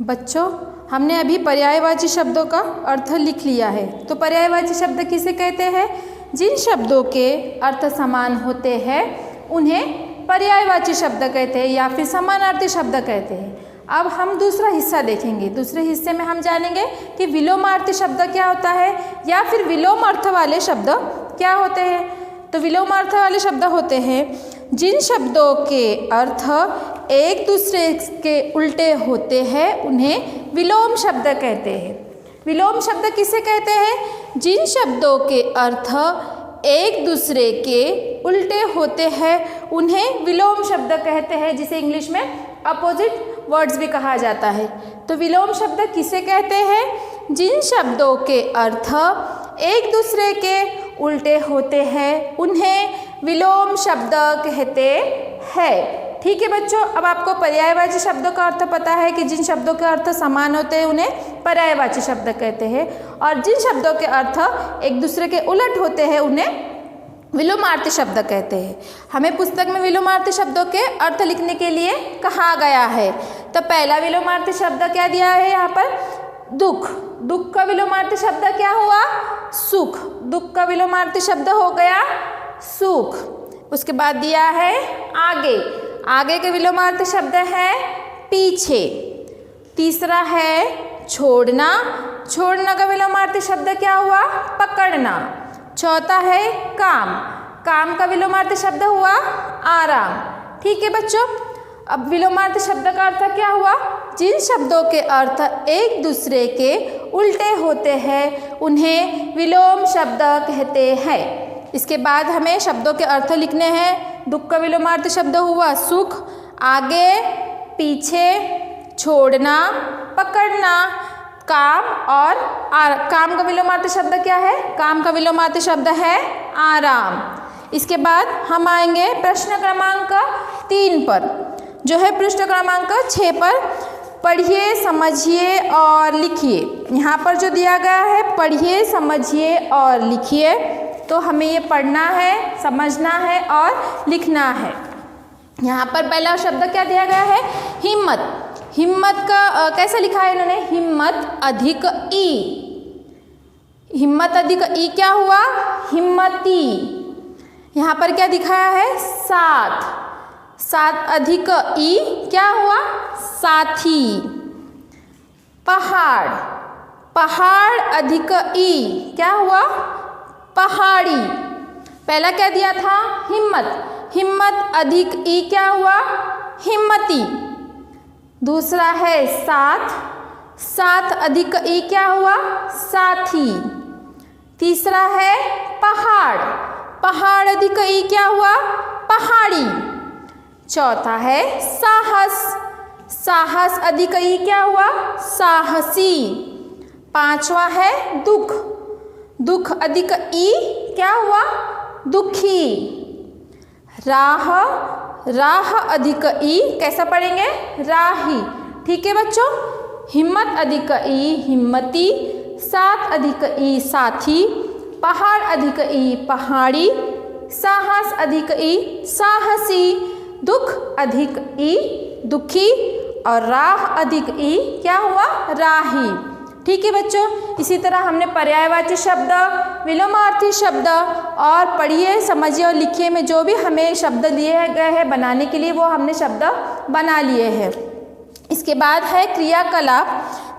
बच्चों, हमने अभी पर्यायवाची शब्दों का अर्थ लिख लिया है। तो पर्यायवाची शब्द किसे कहते हैं? जिन शब्दों के अर्थ समान होते हैं उन्हें पर्यायवाची शब्द कहते हैं या फिर समानार्थी शब्द कहते हैं। अब हम दूसरा हिस्सा देखेंगे। दूसरे हिस्से में हम जानेंगे कि विलोमार्थी शब्द क्या होता है या फिर विलोम अर्थ वाले शब्द क्या होते हैं। तो विलोम अर्थ वाले शब्द होते हैं जिन शब्दों के अर्थ एक दूसरे के उल्टे होते हैं उन्हें विलोम शब्द कहते हैं। विलोम शब्द किसे कहते हैं? जिन शब्दों के अर्थ एक दूसरे के उल्टे होते हैं उन्हें विलोम शब्द कहते हैं, जिसे इंग्लिश में अपोजिट वर्ड्स भी कहा जाता है। तो विलोम शब्द किसे कहते हैं? जिन शब्दों के अर्थ एक दूसरे के उल्टे होते हैं उन्हें विलोम शब्द कहते हैं। ठीक है बच्चों, अब आपको पर्यायवाची शब्दों का अर्थ पता है कि जिन शब्दों के अर्थ समान होते हैं उन्हें पर्यायवाची शब्द कहते हैं, और जिन शब्दों के अर्थ एक दूसरे के उलट होते हैं उन्हें विलोमार्थी शब्द कहते हैं। हमें पुस्तक में विलोमार्थी शब्दों के अर्थ लिखने के लिए कहा गया है। तो पहला विलोमार्थी शब्द क्या दिया है यहाँ पर? दुख। दुख का विलोमार्थी शब्द क्या हुआ? सुख। दुख का विलोमार्थी शब्द हो गया सुख। उसके बाद दिया है आगे। आगे के विलोमार्थी शब्द है पीछे। तीसरा है छोड़ना। छोड़ना का विलोमार्थी शब्द क्या हुआ? पकड़ना। चौथा है काम। काम का विलोमार्थी शब्द हुआ आराम। ठीक है बच्चों, अब विलोमार्थी शब्द का अर्थ क्या हुआ? जिन शब्दों के अर्थ एक दूसरे के उल्टे होते हैं उन्हें विलोम शब्द कहते हैं। इसके बाद हमें शब्दों के अर्थ लिखने हैं। दुख का विलोमार्थी शब्द हुआ सुख। आगे, पीछे, छोड़ना, पकड़ना, काम और काम का विलोमार्थी शब्द क्या है? काम का विलोमार्थी शब्द है आराम। इसके बाद हम आएंगे प्रश्न क्रमांक 3 पर, जो है पृष्ठ क्रमांक 6 पर। पढ़िए, समझिए और लिखिए। यहाँ पर जो दिया गया है पढ़िए, समझिए और लिखिए, तो हमें ये पढ़ना है, समझना है और लिखना है। यहाँ पर पहला शब्द क्या दिया गया है? हिम्मत। हिम्मत का कैसे लिखा है इन्होंने? हिम्मत अधिक ई। हिम्मत अधिक ई क्या हुआ? हिम्मती। यहाँ पर क्या दिखाया है? साथ। साथ अधिक ई क्या हुआ? साथी। पहाड़। पहाड़ अधिक ई क्या हुआ? पहाड़ी। पहला क्या दिया था? हिम्मत। हिम्मत अधिक ई क्या हुआ? हिम्मती। दूसरा है साथ। साथ अधिक ई क्या हुआ? साथी। तीसरा है पहाड़। पहाड़ अधिक ई क्या हुआ? पहाड़ी। चौथा है साहस। साहस अधिक ई क्या हुआ? साहसी। पांचवा है दुख। दुख अधिक ई क्या हुआ? दुखी। राह। राह अधिक ई कैसा पढ़ेंगे? राही। ठीक है बच्चों, हिम्मत अधिक ई हिम्मती, साथ अधिक ई साथी, पहाड़ अधिक ई पहाड़ी, साहस अधिक ई साहसी, दुख अधिक ई दुखी और राह अधिक ई क्या हुआ? राही। ठीक है बच्चों, इसी तरह हमने पर्यायवाची शब्द, विलोमार्थी शब्द और पढ़िए, समझिए और लिखिए में जो भी हमें शब्द दिए गए हैं बनाने के लिए वो हमने शब्द बना लिए हैं। इसके बाद है क्रियाकलाप,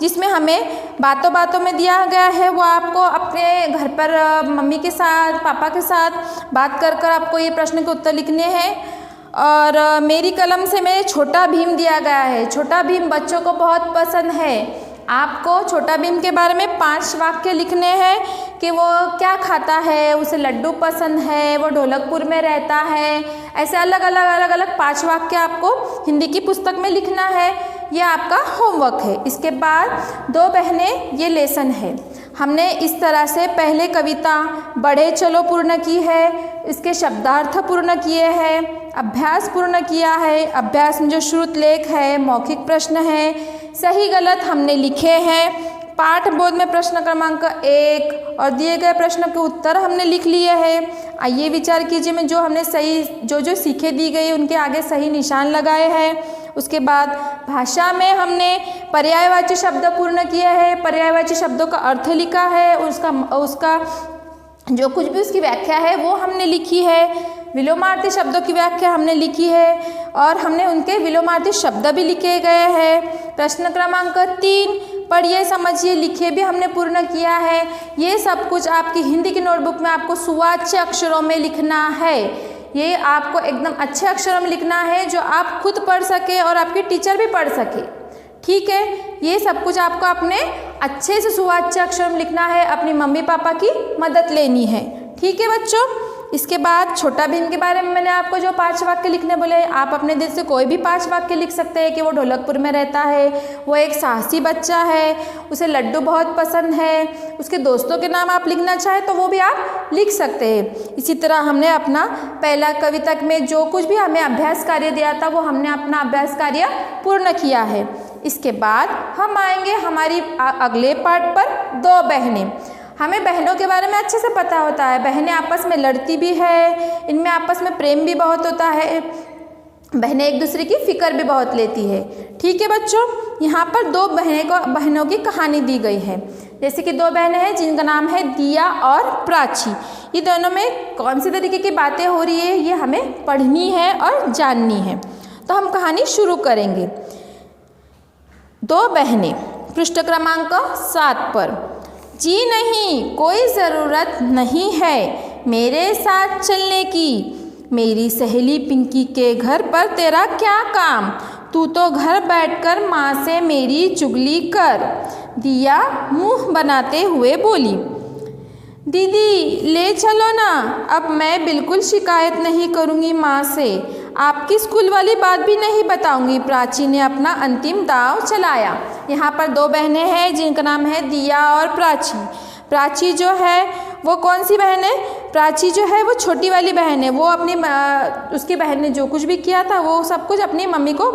जिसमें हमें बातों बातों में दिया गया है। वो आपको अपने घर पर मम्मी के साथ, पापा के साथ बात कर कर आपको ये प्रश्न के उत्तर लिखने हैं। और मेरी कलम से मेरे छोटा भीम दिया गया है। छोटा भीम बच्चों को बहुत पसंद है। आपको छोटा भीम के बारे में 5 वाक्य लिखने हैं कि वो क्या खाता है, उसे लड्डू पसंद है, वो ढोलकपुर में रहता है। ऐसे अलग अलग 5 वाक्य आपको हिंदी की पुस्तक में लिखना है। ये आपका होमवर्क है। इसके बाद 2 बहनें ये लेसन है। हमने इस तरह से पहले कविता बढ़े चलो पूर्ण की है, इसके शब्दार्थ पूर्ण किए हैं, अभ्यास पूर्ण किया है। अभ्यास में जो श्रुत लेख है, मौखिक प्रश्न है, सही गलत हमने लिखे हैं। पाठ बोध में प्रश्न क्रमांक 1 और दिए गए प्रश्न के उत्तर हमने लिख लिए हैं। आइए विचार कीजिए में जो हमने सही जो सीखे दी गई उनके आगे सही निशान लगाए हैं। उसके बाद भाषा में हमने पर्यायवाची शब्द पूर्ण किए हैं, पर्यायवाची शब्दों का अर्थ लिखा है, उसका जो कुछ भी उसकी व्याख्या है वो हमने लिखी है। विलोमार्थी शब्दों की व्याख्या हमने लिखी है और हमने उनके विलोमार्थी शब्द भी लिखे गए हैं। प्रश्न क्रमांक 3 पढ़िए समझिए लिखिए भी हमने पूर्ण किया है। ये सब कुछ आपकी हिंदी की नोटबुक में आपको सुवाच्य अक्षरों में लिखना है। ये आपको एकदम अच्छे अक्षरों में लिखना है जो आप खुद पढ़ सके और आपके टीचर भी पढ़ सके। ठीक है, ये सब कुछ आपको अपने अच्छे से सुवाच्य अक्षर में लिखना है, अपनी मम्मी पापा की मदद लेनी है। ठीक है बच्चों। इसके बाद छोटा भीम के बारे में मैंने आपको जो 5 वाक्य लिखने बोले, आप अपने दिल से कोई भी 5 वाक्य लिख सकते हैं कि वो ढोलकपुर में रहता है, वो एक साहसी बच्चा है, उसे लड्डू बहुत पसंद है, उसके दोस्तों के नाम आप लिखना चाहें तो वो भी आप लिख सकते हैं। इसी तरह हमने अपना पहला कविता में जो कुछ भी हमें अभ्यास कार्य दिया था वो हमने अपना अभ्यास कार्य पूर्ण किया है। इसके बाद हम आएंगे हमारी अगले पार्ट पर 2 बहनें। हमें बहनों के बारे में अच्छे से पता होता है, बहनें आपस में लड़ती भी है, इनमें आपस में प्रेम भी बहुत होता है, बहनें एक दूसरे की फिक्र भी बहुत लेती है। ठीक है बच्चों, यहाँ पर 2 बहनों की कहानी दी गई है। जैसे कि 2 बहनें हैं जिनका नाम है दिया और प्राची। ये दोनों में कौन सी तरीके की बातें हो रही है ये हमें पढ़नी है और जाननी है। तो हम कहानी शुरू करेंगे। 2 बहनें, पृष्ठ क्रमांक 7 पर। जी नहीं, कोई ज़रूरत नहीं है मेरे साथ चलने की। मेरी सहेली पिंकी के घर पर तेरा क्या काम? तू तो घर बैठकर माँ से मेरी चुगली कर। दिया मुंह बनाते हुए बोली। दीदी ले चलो ना, अब मैं बिल्कुल शिकायत नहीं करूँगी माँ से, आपकी स्कूल वाली बात भी नहीं बताऊंगी। प्राची ने अपना अंतिम दांव चलाया। यहाँ पर 2 बहनें हैं जिनका नाम है दिया और प्राची। प्राची जो है वो कौन सी बहन है? प्राची जो है वो छोटी वाली बहन है। वो अपनी उसकी बहन ने जो कुछ भी किया था वो सब कुछ अपनी मम्मी को